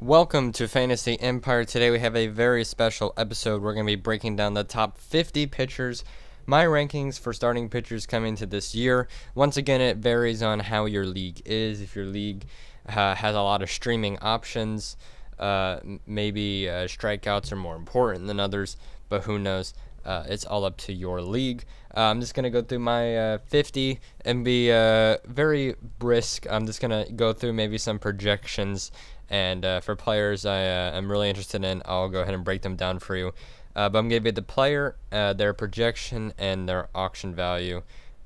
Welcome to Fantasy Empire. Today we have a very special episode. We're going to be breaking down the top 50 pitchers, my rankings for starting pitchers coming to this year. Once again, it varies on how your league is. If your league has a lot of streaming options, maybe strikeouts are more important than others, but who knows? It's all up to your league. I'm just going to go through my 50 and be very brisk. I'm just going to go through maybe some projections. And for players I'm really interested in, I'll go ahead and break them down for you. But I'm going to be the player, their projection, and their auction value.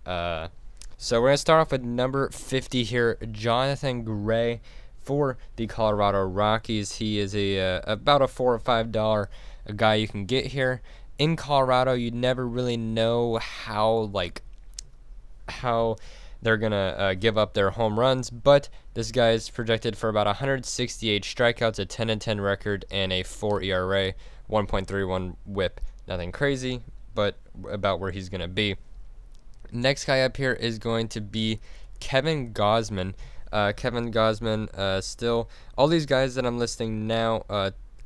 So we're going to start off with number 50 here, Jonathan Gray for the Colorado Rockies. He is about a $4 or $5 guy you can get here. In Colorado, you never really know how they're going to give up their home runs, but this guy is projected for about 168 strikeouts, a 10-10 record, and a 4 ERA, 1.31 whip. Nothing crazy, but about where he's going to be. Next guy up here is going to be Kevin Gausman. Kevin Gausman, still, all these guys that I'm listing now,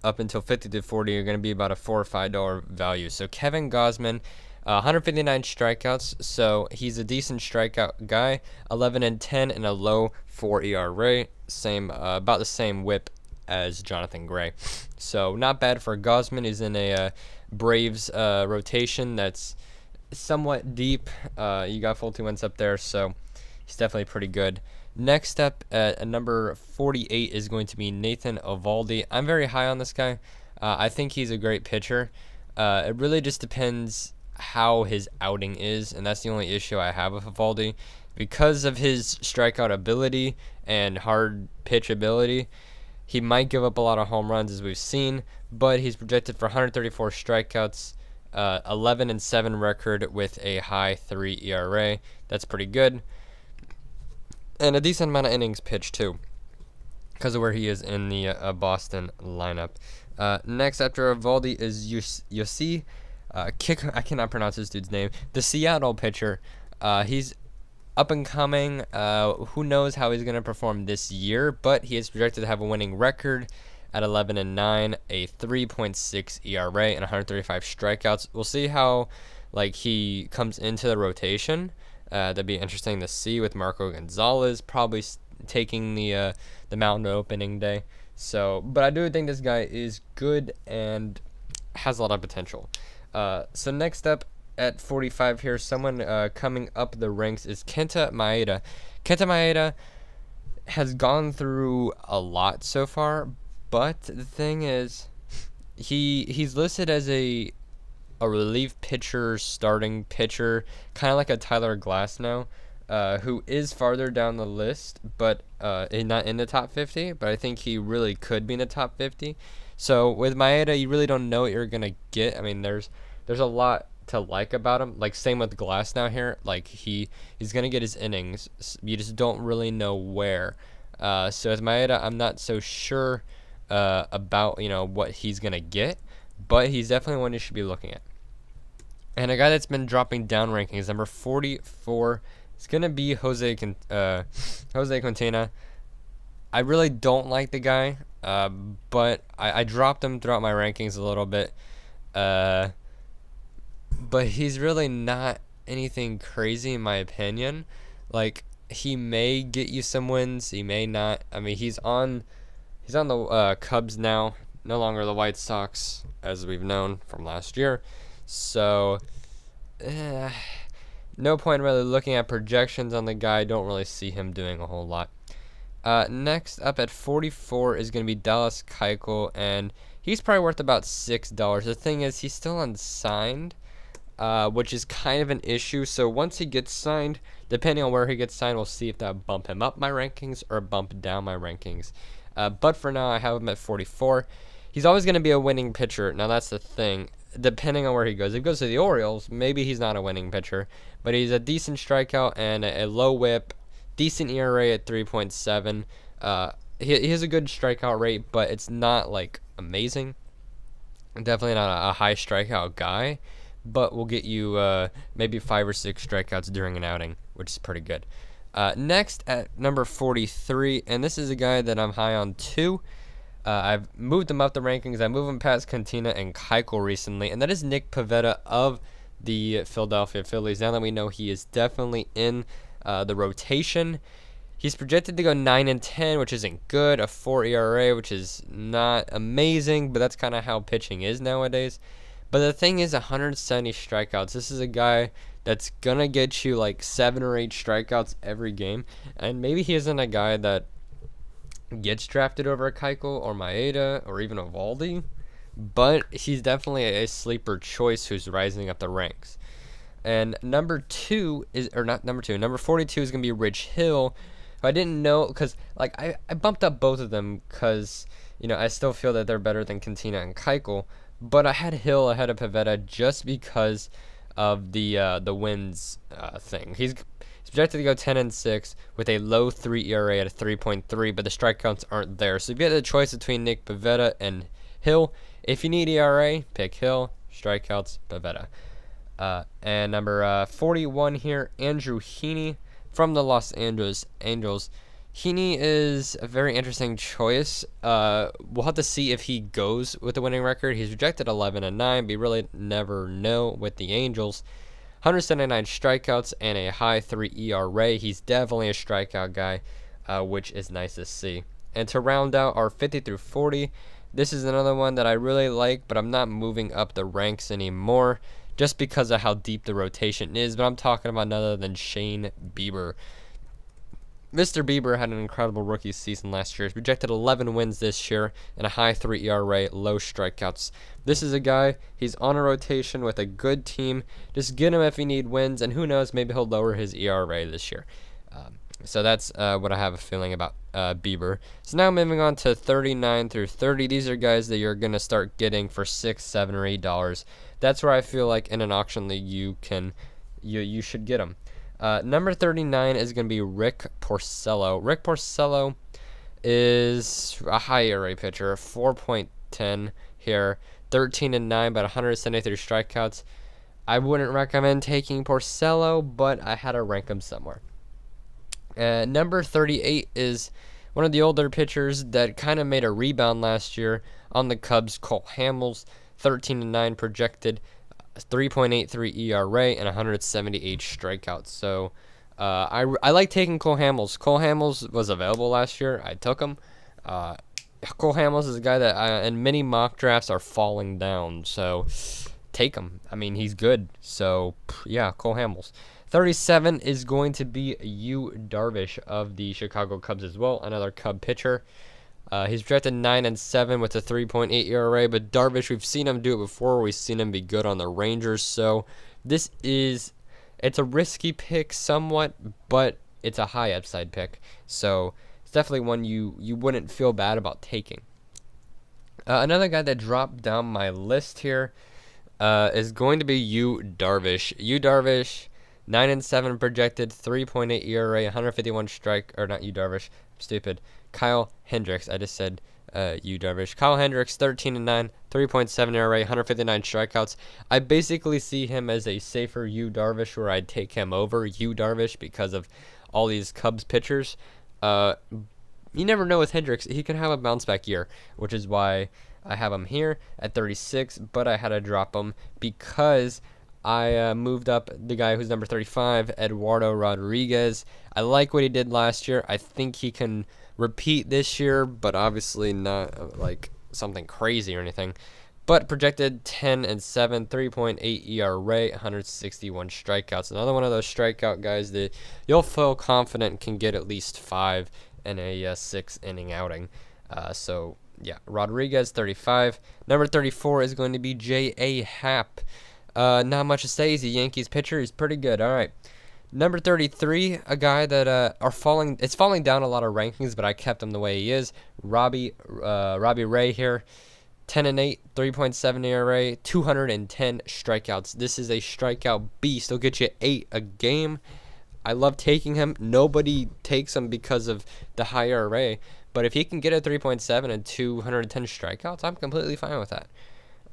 up until 50 to 40 are going to be about a $4 or $5 value. So Kevin Gausman, 159 strikeouts, so he's a decent strikeout guy. 11-10 and a low 4 ERA, about the same WHIP as Jonathan Gray. So not bad for Gausman. He's in a Braves rotation that's somewhat deep. You got Folty Wentz up there, so he's definitely pretty good. Next up at number 48 is going to be Nathan Eovaldi. I'm very high on this guy. I think he's a great pitcher. It really just depends how his outing is, and that's the only issue I have with Eovaldi. Because of his strikeout ability and hard pitch ability, he might give up a lot of home runs as we've seen, but he's projected for 134 strikeouts, 11-7 record with a high 3 ERA. That's pretty good. And a decent amount of innings pitched too, because of where he is in the Boston lineup. Next after Eovaldi is Yossi I cannot pronounce this dude's name. The Seattle pitcher. He's up and coming. Who knows how he's going to perform this year, but he is projected to have a winning record at 11-9, a 3.6 ERA, and 135 strikeouts. We'll see how he comes into the rotation. That'd be interesting to see with Marco Gonzalez probably taking the mound opening day. So, but I do think this guy is good and has a lot of potential. So next up at 45 here, someone coming up the ranks is Kenta Maeda. Kenta Maeda has gone through a lot so far, but the thing is, he's listed as a relief pitcher, starting pitcher, kind of like a Tyler Glasnow, who is farther down the list, but not in the top 50. But I think he really could be in the top 50. So with Maeda, you really don't know what you're gonna get. I mean, there's a lot to like about him. Same with Glasnow here. He's gonna get his innings. You just don't really know where. So with Maeda, I'm not so sure about what he's gonna get, but he's definitely one you should be looking at. And a guy that's been dropping down rankings, number 44, is gonna be Jose Quintana. I really don't like the guy, but I dropped him throughout my rankings a little bit. But he's really not anything crazy in my opinion. He may get you some wins, he may not. I mean, he's on the Cubs now, no longer the White Sox, as we've known from last year. So, no point really looking at projections on the guy. Don't really see him doing a whole lot. Next up at 44 is going to be Dallas Keuchel, and he's probably worth about $6. The thing is, he's still unsigned, which is kind of an issue. So once he gets signed, depending on where he gets signed, we'll see if that bump him up my rankings or bump down my rankings. But for now, I have him at 44. He's always going to be a winning pitcher. Now, that's the thing. Depending on where he goes. If he goes to the Orioles, maybe he's not a winning pitcher. But he's a decent strikeout and a low whip, decent ERA at 3.7. He has a good strikeout rate, but it's not, amazing. Definitely not a high strikeout guy. But will get you maybe 5 or 6 strikeouts during an outing, which is pretty good. Next at number 43, and this is a guy that I'm high on too, I've moved him up the rankings. I moved him past Cantina and Keuchel recently, and that is Nick Pivetta of the Philadelphia Phillies. Now that we know he is definitely in the rotation, he's projected to go 9-10, which isn't good. A 4 ERA, which is not amazing, but that's kind of how pitching is nowadays. But the thing is, 170 strikeouts. This is a guy that's gonna get you like 7 or 8 strikeouts every game, and maybe he isn't a guy that gets drafted over a Keuchel or Maeda or even a Valdi, but he's definitely a sleeper choice who's rising up the ranks. And number 42 is going to be Rich Hill, who I didn't know, because like I bumped up both of them because, you know, I still feel that they're better than Cantina and Keuchel, but I had Hill ahead of Pivetta just because of the wins thing. He's projected to go 10-6 with a low 3 ERA at a 3.3, but the strikeouts aren't there. So if you had the choice between Nick Pivetta and Hill, if you need ERA, pick Hill. Strikeouts, Pivetta. And number 41 here, Andrew Heaney from the Los Angeles Angels. Heaney is a very interesting choice. We'll have to see if he goes with the winning record. He's projected 11-9, but you really never know with the Angels. 179 strikeouts and a high 3 ERA. He's definitely a strikeout guy, which is nice to see. And to round out our 50 through 40, this is another one that I really like, but I'm not moving up the ranks anymore just because of how deep the rotation is. But I'm talking about none other than Shane Bieber. Mr. Bieber had an incredible rookie season last year. He's projected 11 wins this year and a high 3 ERA, low strikeouts. This is a guy, he's on a rotation with a good team. Just get him if you need wins, and who knows, maybe he'll lower his ERA this year. So that's what I have a feeling about Bieber. So now moving on to 39 through 30. These are guys that you're going to start getting for $6, $7, or $8. That's where I feel like in an auction league you should get them. Number 39 is going to be Rick Porcello. Rick Porcello is a high ERA pitcher, 4.10 here, 13-9, but 173 strikeouts. I wouldn't recommend taking Porcello, but I had to rank him somewhere. Number 38 is one of the older pitchers that kind of made a rebound last year on the Cubs, Cole Hamels, 13-9 projected, 3.83 ERA and 178 strikeouts. So I like taking Cole Hamels. Cole Hamels was available last year. I took him. Cole Hamels is a guy that in many mock drafts are falling down. So take him. I mean, he's good. So yeah, Cole Hamels. 37 is going to be Yu Darvish of the Chicago Cubs as well, another Cub pitcher. He's projected 9-7 with a 3.8 ERA, but Darvish, we've seen him do it before. We've seen him be good on the Rangers, so it's a risky pick somewhat, but it's a high upside pick, so it's definitely one you wouldn't feel bad about taking. Another guy that dropped down my list here is going to be Yu Darvish. Yu Darvish, 9-7 projected, 3.8 ERA, 151 strike, or not Yu Darvish, I'm stupid. Kyle Hendricks. I just said Yu Darvish. Kyle Hendricks, 13-9, 3.7 ERA, 159 strikeouts. I basically see him as a safer Yu Darvish, where I'd take him over Yu Darvish because of all these Cubs pitchers. You never know with Hendricks. He can have a bounce back year, which is why I have him here at 36, but I had to drop him because I moved up the guy who's number 35, Eduardo Rodriguez. I like what he did last year. I think he can repeat this year, but obviously not like something crazy or anything. But projected 10-7, 3.8 ERA, 161 strikeouts. Another one of those strikeout guys that you'll feel confident can get at least 5 in a 6-inning outing. So yeah, Rodriguez, 35. Number 34 is going to be J.A. Happ. Not much to say. He's a Yankees pitcher. He's pretty good. All right. Number 33, a guy that it's falling down a lot of rankings, but I kept him the way he is. Robbie Ray here, 10-8, 3.7 ERA, 210 strikeouts. This is a strikeout beast. He'll get you 8 a game. I love taking him. Nobody takes him because of the high ERA, but if he can get a 3.7 and 210 strikeouts, I'm completely fine with that.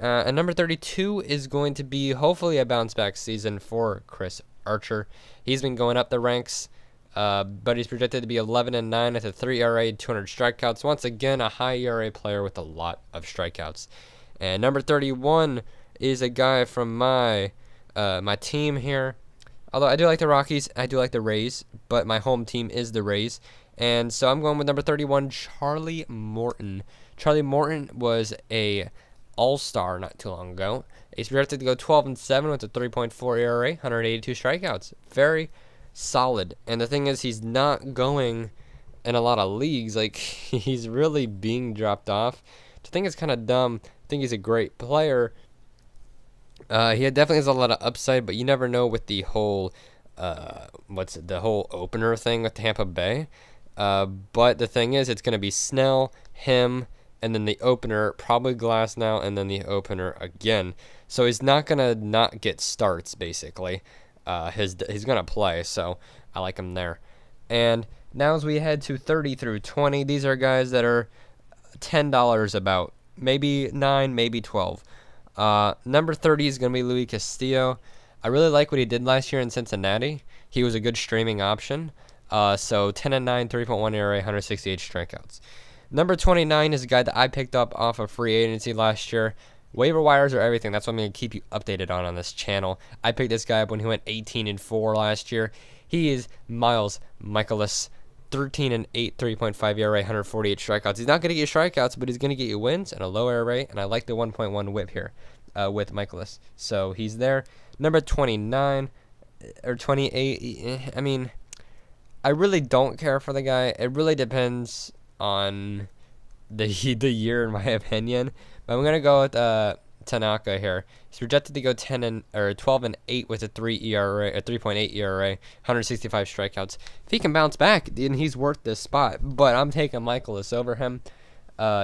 And number 32 is going to be hopefully a bounce back season for Chris Archer. He's been going up the ranks But he's projected to be 11-9 with a 3 ERA, 200 strikeouts. Once again, a high ERA player with a lot of strikeouts. And number 31 is a guy from my team here. Although I do like the Rockies, I do like the Rays, but my home team is the Rays. And so I'm going with number 31, Charlie Morton. Charlie Morton was a all-star not too long ago. He's projected to go 12-7 with a 3.4 ERA, 182 strikeouts. Very solid. And the thing is, he's not going in a lot of leagues. Like, he's really being dropped off. I think it's kind of dumb. I think he's a great player. He definitely has a lot of upside, but you never know with the whole the whole opener thing with Tampa Bay. But the thing is, it's going to be Snell, him, and then the opener, probably Glasnow, and then the opener again. So he's not going to not get starts, basically. He's going to play, so I like him there. And now as we head to 30 through 20, these are guys that are $10 about. Maybe 9, maybe 12. Number 30 is going to be Luis Castillo. I really like what he did last year in Cincinnati. He was a good streaming option. So 10-9, 3.1 ERA, 168 strikeouts. Number 29 is a guy that I picked up off of free agency last year. Waiver wires are everything. That's what I'm going to keep you updated on this channel. I picked this guy up when he went 18-4 last year. He is Miles Mikolas. 13-8, 3.5 ERA, 148 strikeouts. He's not going to get you strikeouts, but he's going to get you wins and a low ERA, and I like the 1.1 whip here with Mikolas. So he's there. Number 29 or 28, I mean, I really don't care for the guy. It really depends on the year, in my opinion. But I'm going to go with Tanaka here. He's projected to go 12-8 with a 3.8 ERA, 165 strikeouts. If he can bounce back, then he's worth this spot. But I'm taking Mikolas over him,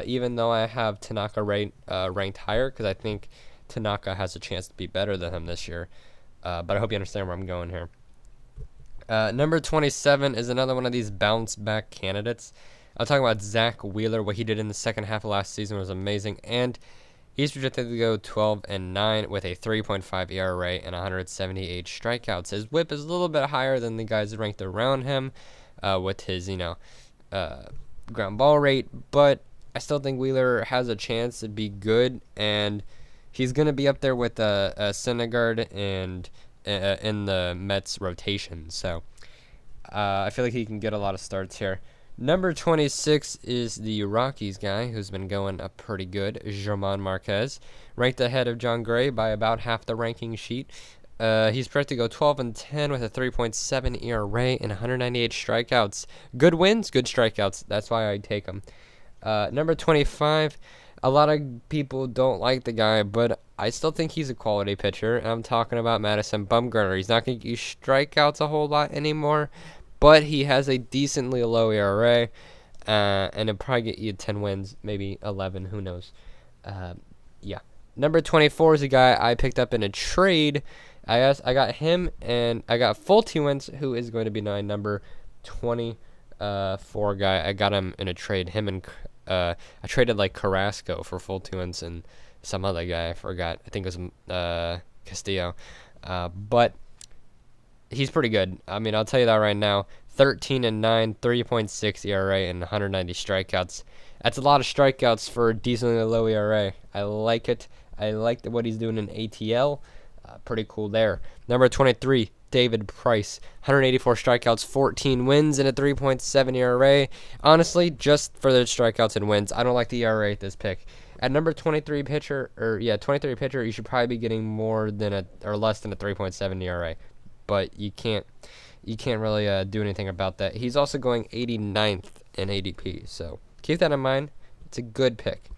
even though I have Tanaka ranked higher, because I think Tanaka has a chance to be better than him this year. But I hope you understand where I'm going here. Number 27 is another one of these bounce back candidates. I'm talking about Zach Wheeler. What he did in the second half of last season was amazing, and he's projected to go 12-9 with a 3.5 ERA and 178 strikeouts. His whip is a little bit higher than the guys ranked around him with his, ground ball rate, but I still think Wheeler has a chance to be good, and he's going to be up there with Syndergaard and in the Mets rotation. So I feel like he can get a lot of starts here. Number 26 is the Rockies guy who's been going up pretty good, German Marquez, ranked ahead of John Gray by about half the ranking sheet. He's projected to go 12-10 with a 3.7 ERA and 198 strikeouts. Good wins, good strikeouts. That's why I take him. Number 25, a lot of people don't like the guy, but I still think he's a quality pitcher. I'm talking about Madison Bumgarner. He's not going to get you strikeouts a whole lot anymore, but he has a decently low ERA, and it'll probably get you 10 wins, maybe 11, who knows. Yeah. Number 24 is a guy I picked up in a trade. I got him, and I got Full Wentz, who is going to be my number 24 guy. I got him in a trade. Him and I traded like Carrasco for Full Wentz and some other guy. I forgot. I think it was Castillo. But he's pretty good. I mean, I'll tell you that right now. 13-9, 3.6 ERA, and 190 strikeouts. That's a lot of strikeouts for a decently low ERA. I like it. I like what he's doing in ATL. Pretty cool there. Number 23, David Price. 184 strikeouts, 14 wins, and a 3.7 ERA. Honestly, just for the strikeouts and wins, I don't like the ERA at this pick. At number 23 pitcher, you should probably be getting more than or less than a 3.7 ERA. But you can't really do anything about that. He's also going 89th in ADP, so keep that in mind. It's a good pick.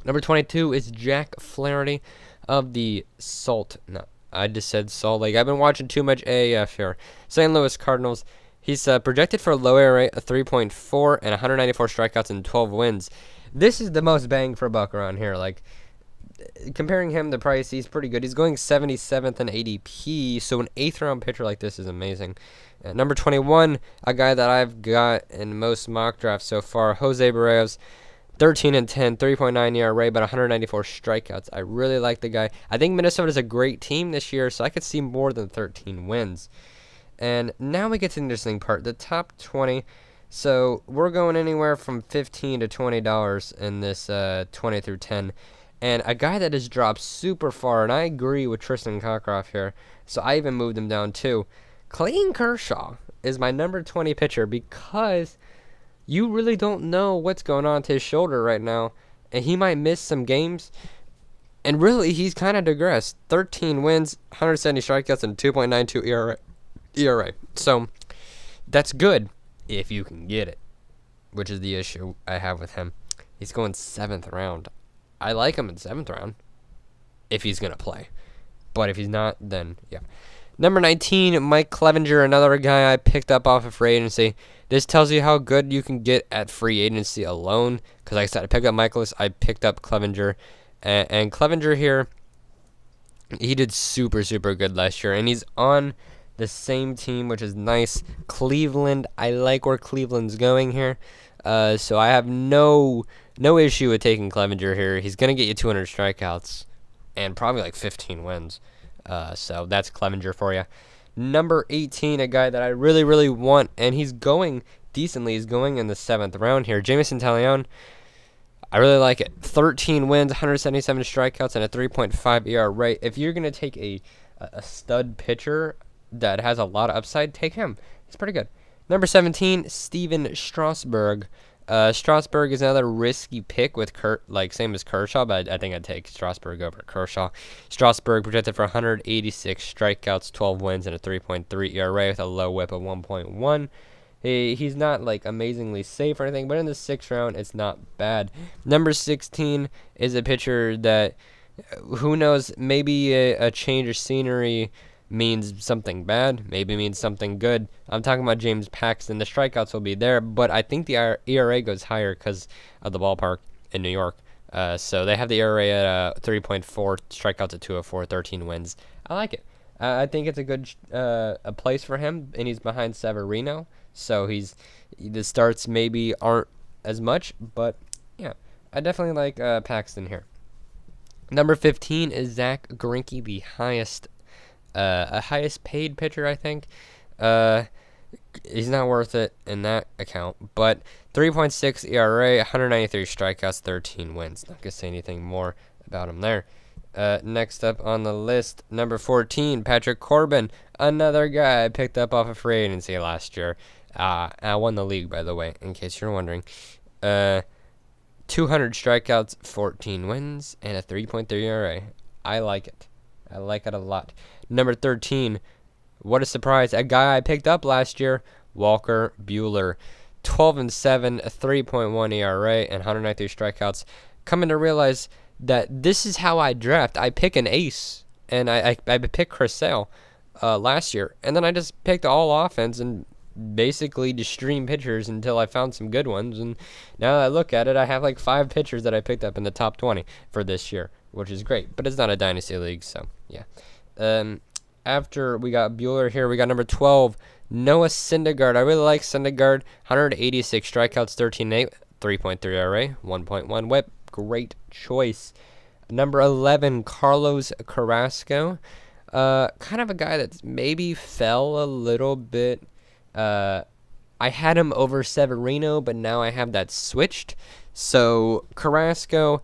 Number 22 is Jack Flaherty of the Salt. No, I just said Salt Lake. I've been watching too much AAF here. St. Louis Cardinals. He's projected for a low ERA, a 3.4, and 194 strikeouts and 12 wins. This is the most bang for buck around here. Like, comparing him to Price, he's pretty good. He's going 77th in ADP, so an 8th round pitcher like this is amazing. Number 21, a guy that I've got in most mock drafts so far, Jose Barrios. 13-10, 3.9 ERA, but 194 strikeouts. I really like the guy. I think Minnesota's a great team this year, so I could see more than 13 wins. And now we get to the interesting part, the top 20. So we're going anywhere from $15 to $20 in this 20 through 10. And a guy that has dropped super far, and I agree with Tristan Cockcroft here, so I even moved him down too. Clayton Kershaw is my number 20 pitcher because you really don't know what's going on to his shoulder right now, and he might miss some games. And really, he's kind of digressed. 13 wins, 170 strikeouts, and 2.92 ERA. So that's good if you can get it, which is the issue I have with him. He's going 7th round. I like him in 7th round if he's going to play. But if he's not, then yeah. Number 19, Mike Clevinger, another guy I picked up off of free agency. This tells you how good you can get at free agency alone. Because like I said, I picked up Michaelis, I picked up Clevinger. And Clevinger here, he did super, super good last year. And he's on the same team, which is nice. Cleveland, I like where Cleveland's going here. So I have no issue with taking Clevinger here. He's going to get you 200 strikeouts and probably like 15 wins. So that's Clevinger for you. Number 18, a guy that I really, really want, and he's going decently. He's going in the 7th round here. Jameson Taillon. I really like it. 13 wins, 177 strikeouts, and a 3.5 ERA. If you're going to take a stud pitcher that has a lot of upside, take him. He's pretty good. Number 17, Steven Strasburg. Strasburg is another risky pick with same as Kershaw, but I think I'd take Strasburg over Kershaw. Strasburg projected for 186 strikeouts, 12 wins, and a 3.3 ERA with a low whip of 1.1. He's not like amazingly safe or anything, but in the 6th round, it's not bad. Number 16 is a pitcher that, who knows, maybe a change of scenery means something bad, maybe means something good. I'm talking about James Paxton. The strikeouts will be there, but I think the ERA goes higher because of the ballpark in New York. So they have the ERA at 3.4, strikeouts at 204, 13 wins. I like it. I think it's a good a place for him, and he's behind Severino. So the starts maybe aren't as much, but yeah, I definitely like Paxton here. Number 15 is Zach Greinke, the highest paid pitcher, I think. He's not worth it in that account, but 3.6 ERA, 193 strikeouts, 13 wins. Not gonna say anything more about him there. Next up on the list, number 14, Patrick Corbin, another guy I picked up off of free agency last year. I won the league, by the way, in case you're wondering. 200 strikeouts, 14 wins, and a 3.3 ERA. I like it. I like it a lot. Number 13, what a surprise. A guy I picked up last year, Walker Buehler. 12-7, a 3.1 ERA, and 193 strikeouts. Coming to realize that this is how I draft. I pick an ace, and I picked Chris Sale last year, and then I just picked all offense and basically just stream pitchers until I found some good ones. And now that I look at it, I have like 5 pitchers that I picked up in the top 20 for this year, which is great. But it's not a dynasty league, so yeah. After we got Buehler here, we got number 12, Noah Syndergaard. I really like Syndergaard. 186 strikeouts, 13.8, 3.3 ERA, 1.1 WHIP. Great choice. Number 11, Carlos Carrasco. Kind of a guy that's maybe fell a little bit. I had him over Severino, but now I have that switched. So Carrasco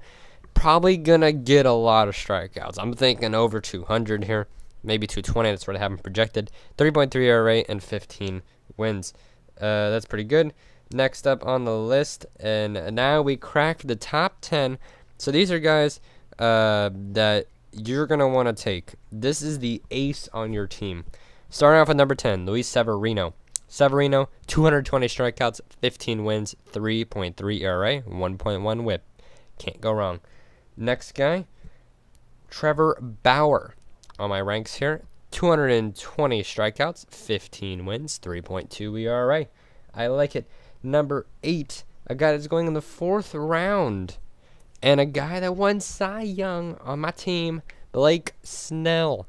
probably gonna get a lot of strikeouts. I'm thinking over 200 here, maybe 220. That's what I have him projected. 3.3 ERA and 15 wins. That's pretty good. Next up on the list, and now we cracked the top 10. So these are guys that you're gonna want to take. This is the ace on your team. Starting off with number 10, Luis Severino. 220 strikeouts, 15 wins, 3.3 ERA, 1.1 WHIP. Can't go wrong. Next guy, Trevor Bauer. On my ranks here, 220 strikeouts, 15 wins, 3.2 ERA. I like it. Number 8, a guy that's going in the 4th round, and a guy that won Cy Young on my team, Blake Snell.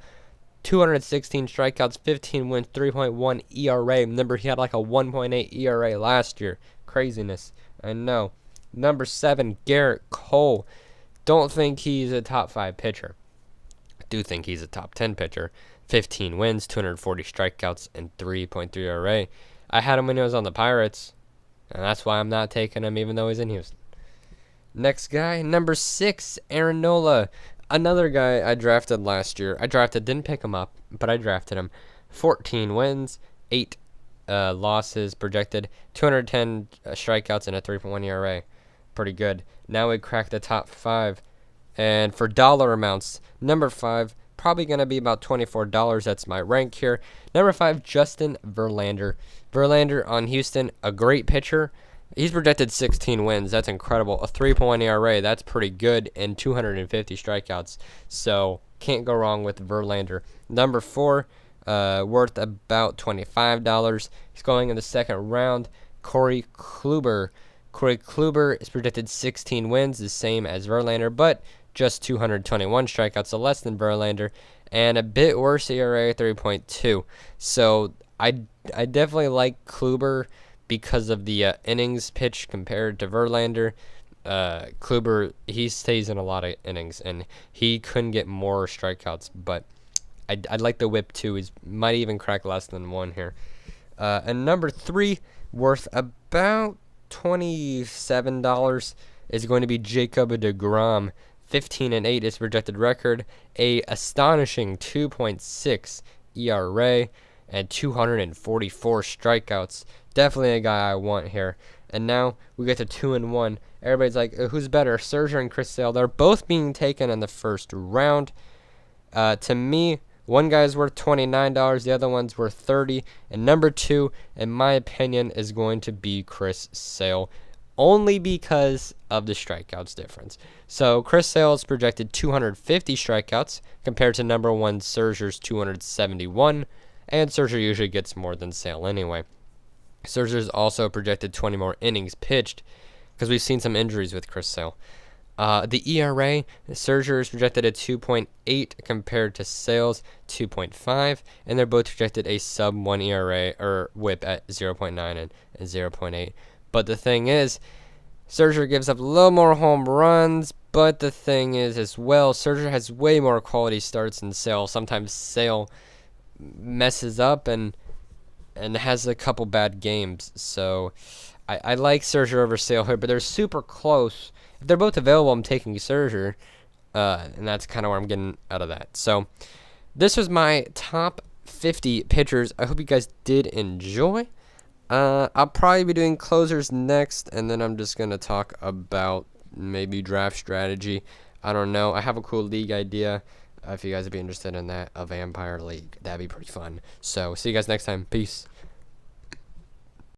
216 strikeouts, 15 wins, 3.1 ERA. Remember, he had like a 1.8 ERA last year. Craziness. I know. Number 7, Garrett Cole. Don't think he's a top 5 pitcher. do think he's a top 10 pitcher. 15 wins, 240 strikeouts, and 3.3 ERA. I had him when he was on the Pirates, and that's why I'm not taking him even though he's in Houston. Next guy, number 6, Aaron Nola. Another guy I drafted last year. Didn't pick him up, but I drafted him. 14 wins, 8 losses projected, 210 strikeouts, and a 3.1 ERA. Pretty good. Now we cracked the top 5. And for dollar amounts, number 5, probably going to be about $24. That's my rank here. Number 5, Justin Verlander. Verlander on Houston, a great pitcher. He's projected 16 wins. That's incredible. A 3.1 ERA. That's pretty good. And 250 strikeouts. So can't go wrong with Verlander. Number 4, worth about $25. He's going in the second round. Corey Kluber. Corey Kluber is projected 16 wins, the same as Verlander, but just 221 strikeouts, so less than Verlander, and a bit worse ERA, 3.2. So I definitely like Kluber because of the innings pitched compared to Verlander. Kluber, he stays in a lot of innings, and he couldn't get more strikeouts, but I'd like the whip too. He might even crack less than 1 here. And number 3, worth about $27, is going to be Jacob deGrom. 15-8 is projected record, a astonishing 2.6 ERA, and 244 strikeouts. Definitely a guy I want here. And now we get to 2-1. Everybody's like, who's better, Scherzer and Chris Sale? They're both being taken in the first round. To me, one guy's worth $29, the other one's worth $30, and number 2, in my opinion, is going to be Chris Sale, only because of the strikeouts difference. So Chris Sale is projected 250 strikeouts compared to number 1 Scherzer's 271, and Scherzer usually gets more than Sale anyway. Scherzer's also projected 20 more innings pitched because we've seen some injuries with Chris Sale. The ERA, Scherzer is projected at 2.8 compared to Sale's 2.5, and they're both projected a sub 1 ERA or WHIP at 0.9 and 0.8. But the thing is, Scherzer gives up a little more home runs, but the thing is as well, Scherzer has way more quality starts than Sale. Sometimes Sale messes up and has a couple bad games. So I like Scherzer over Sale here, but they're super close. If they're both available, I'm taking Scherzer, and that's kind of where I'm getting out of that. So this was my top 50 pitchers. I hope you guys did enjoy. I'll probably be doing closers next, and then I'm just going to talk about maybe draft strategy. I don't know. I have a cool league idea. If you guys would be interested in that, a vampire league. That'd be pretty fun. So see you guys next time. Peace.